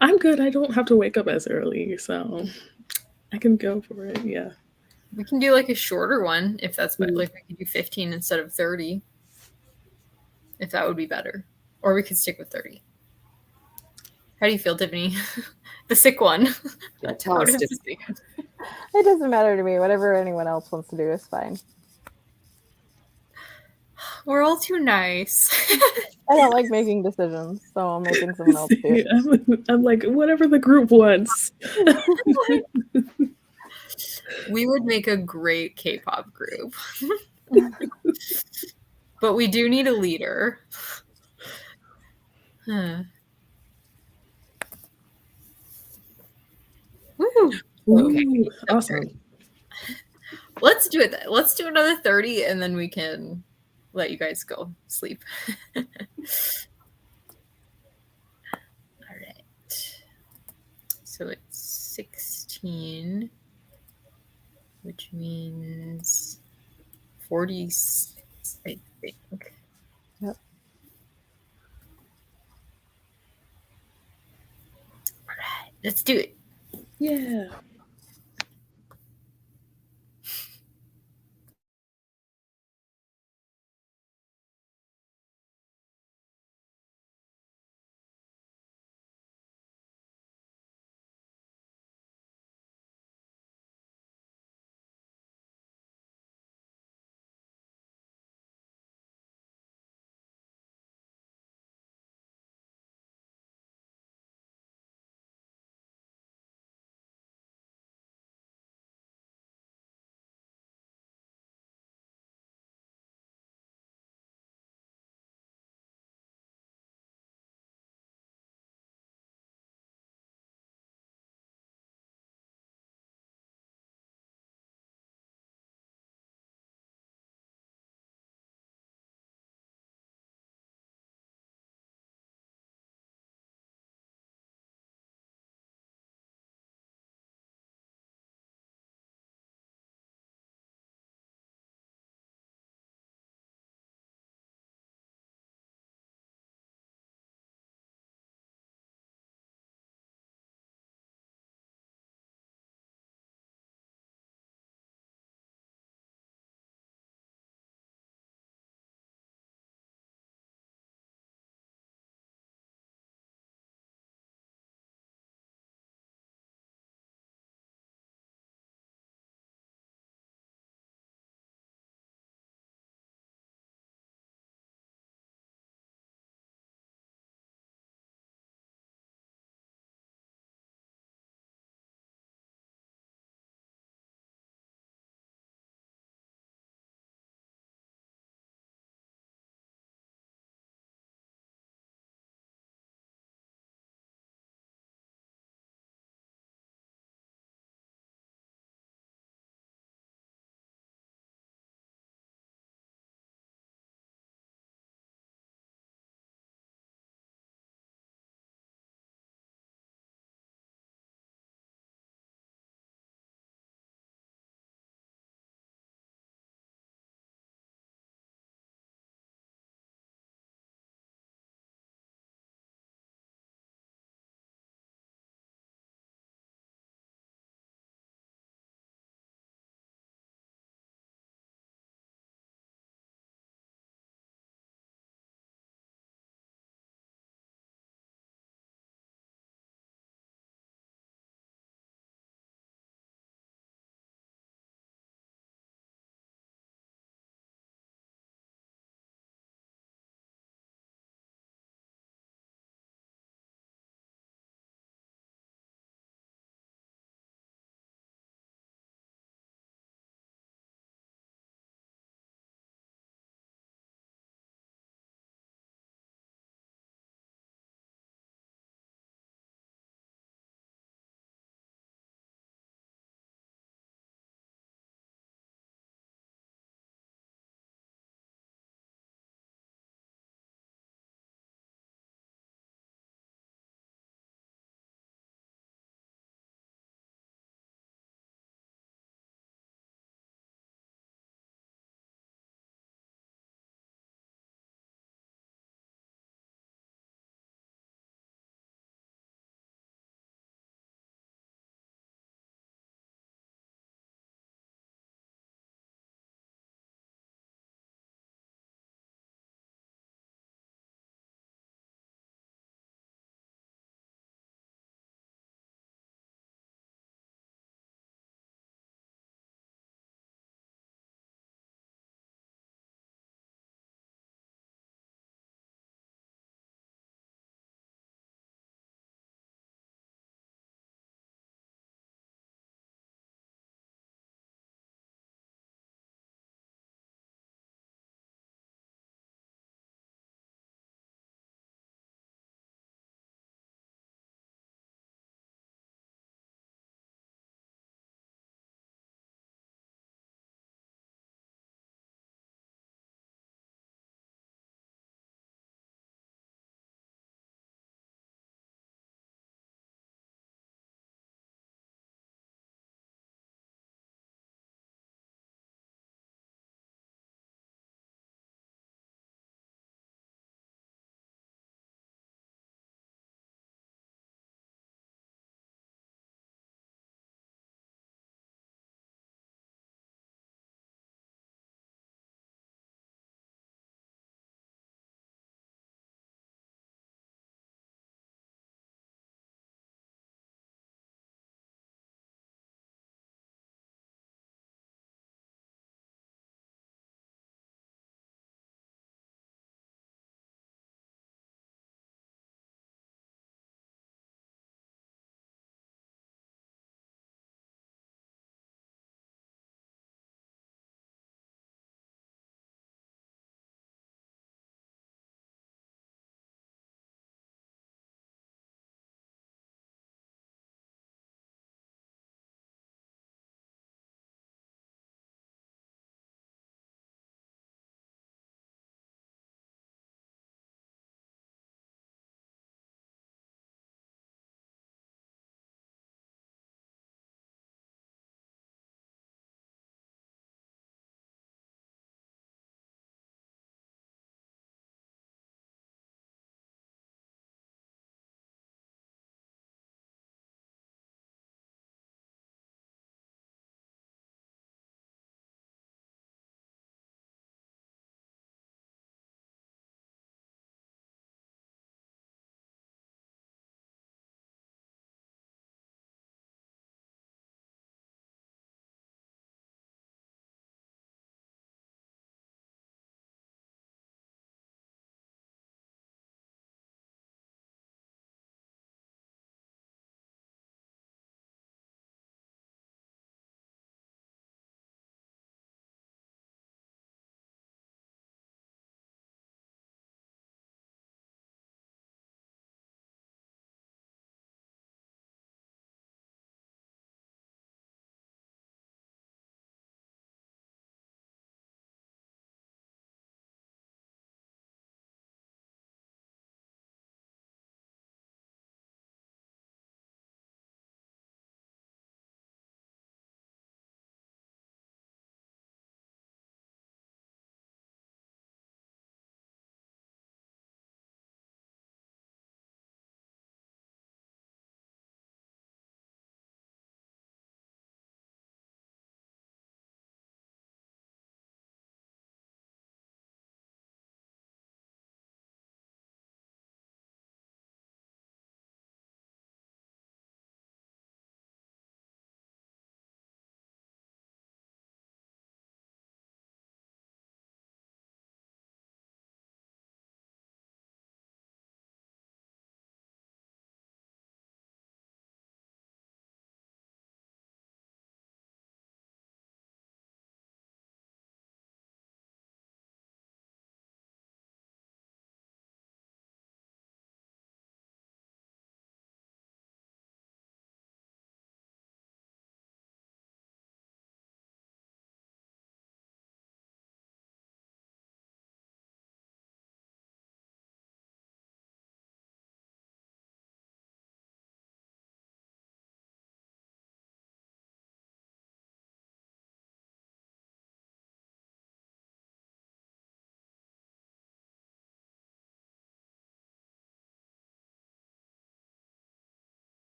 I'm good. I don't have to wake up as early, so I can go for it. Yeah. We can do like a shorter one if that's better. Like we could do 15 instead of 30. If that would be better. Or we could stick with 30. How do you feel, Tiffany? The sick one. Yeah, tell us, does- Tiffany. It doesn't matter to me. Whatever anyone else wants to do is fine. We're all too nice. I don't like making decisions, so I'm making someone else do it. I'm like, whatever the group wants. We would make a great K-pop group. But we do need a leader. Huh. Woo! Okay. Ooh, awesome. Let's do it. Let's do another 30 and then we can let you guys go sleep. All right. So it's 16, which means 46, I think. Yep. All right. Let's do it. Yeah.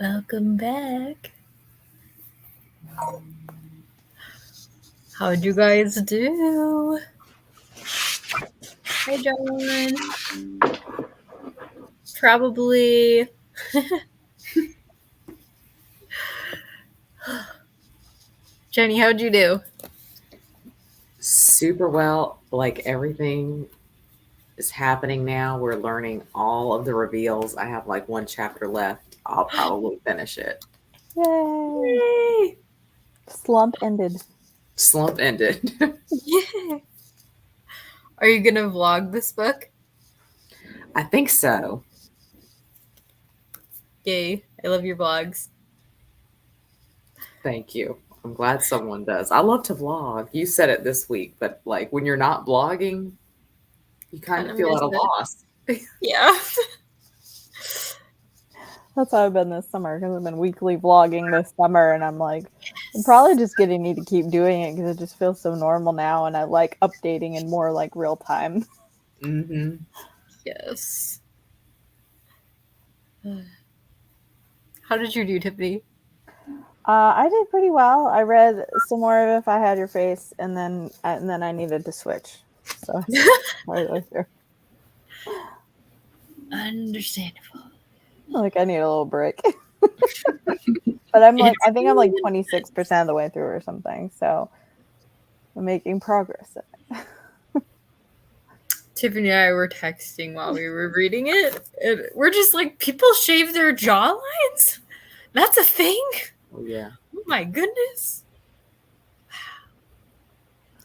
Welcome back. How'd you guys do? Hi, John. Probably. Jenny, how'd you do? Super well. Like everything is happening now. We're learning all of the reveals. I have like one chapter left. I'll probably finish it. Yay! Yay! Slump ended. Slump ended. Yeah. Are you gonna vlog this book? I think so. Yay! I love your vlogs. Thank you. I'm glad someone does. I love to vlog. You said it this week, but like when you're not vlogging, you kind of feel at a miss it. loss. Yeah. That's how I've been this summer because I've been weekly vlogging this summer, and I'm like, I'm probably just gonna need to keep doing it because it just feels so normal now, and I like updating in more like real time. Mm-hmm. Yes. How did you do, Tiffany? I did pretty well. I read some more of If I Had Your Face, and then I needed to switch, so partway through. Understandable. Like I need a little break. But I'm like, I think I'm like 26% of the way through or something, so I'm making progress. Tiffany and I were texting while we were reading it, and we're just like, people shave their jawlines? That's a thing? Oh, yeah. Oh my goodness.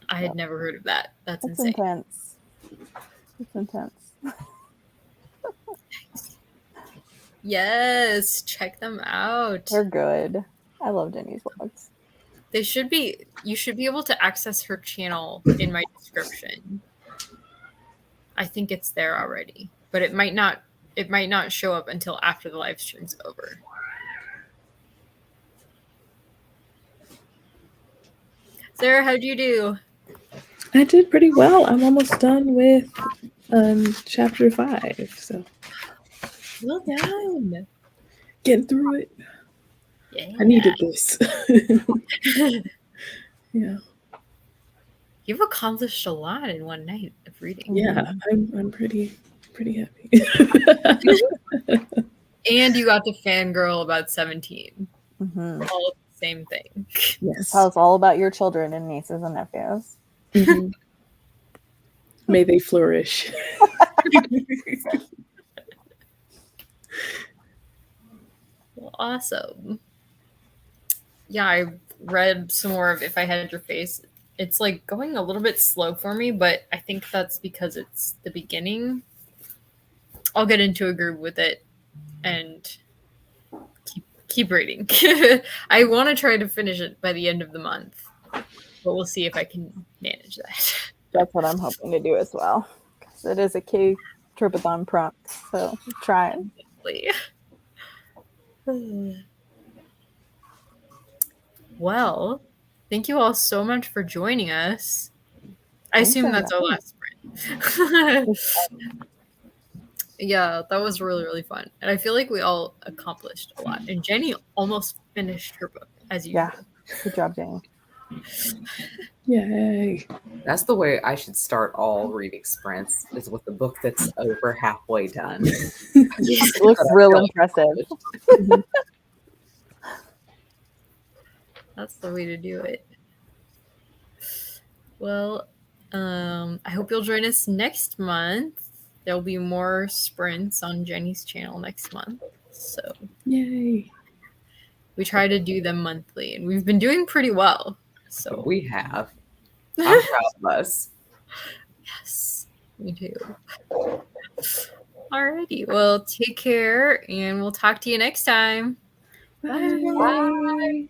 I had never heard of that. That's It's insane. intense. It's intense. Yes, check them out. They're good. I love Jenny's vlogs. You should be able to access her channel in my description. I think it's there already, but it might not show up until after the live stream's over. Sarah, how'd you do? I did pretty well. I'm almost done with chapter 5, so Well done. getting through it. Yeah. I needed this. Yeah. You've accomplished a lot in one night of reading. Yeah, I'm pretty happy. And you got to fangirl about 17. Mm-hmm. All the same thing. Yes. Tell us all about your children and nieces and nephews. Mhm. May they flourish. Well, awesome. Yeah, I read some more of If I Had Your Face. It's like going a little bit slow for me, but I think that's because it's the beginning. I'll get into a groove with it and keep reading. I want to try to finish it by the end of the month, but we'll see if I can manage that. That's what I'm hoping to do as well. Because it is a ktropeathon prompt, so I'm trying. Well, thank you all so much for joining us. I assume that's our last sprint. Yeah, that was really, really fun. And I feel like we all accomplished a lot. And Jenny almost finished her book, as usual. Yeah. Good job, Jenny. Yay. That's the way I should start all reading sprints, is with a book that's over halfway done. It looks real impressive. That's the way to do it. Well, I hope you'll join us next month. There'll be more sprints on Jenny's channel next month. So Yay. we try to do them monthly, and we've been doing pretty well. So We have. I'm proud of us. yes, me too. Alrighty, well, take care, and we'll talk to you next time. Bye. Bye.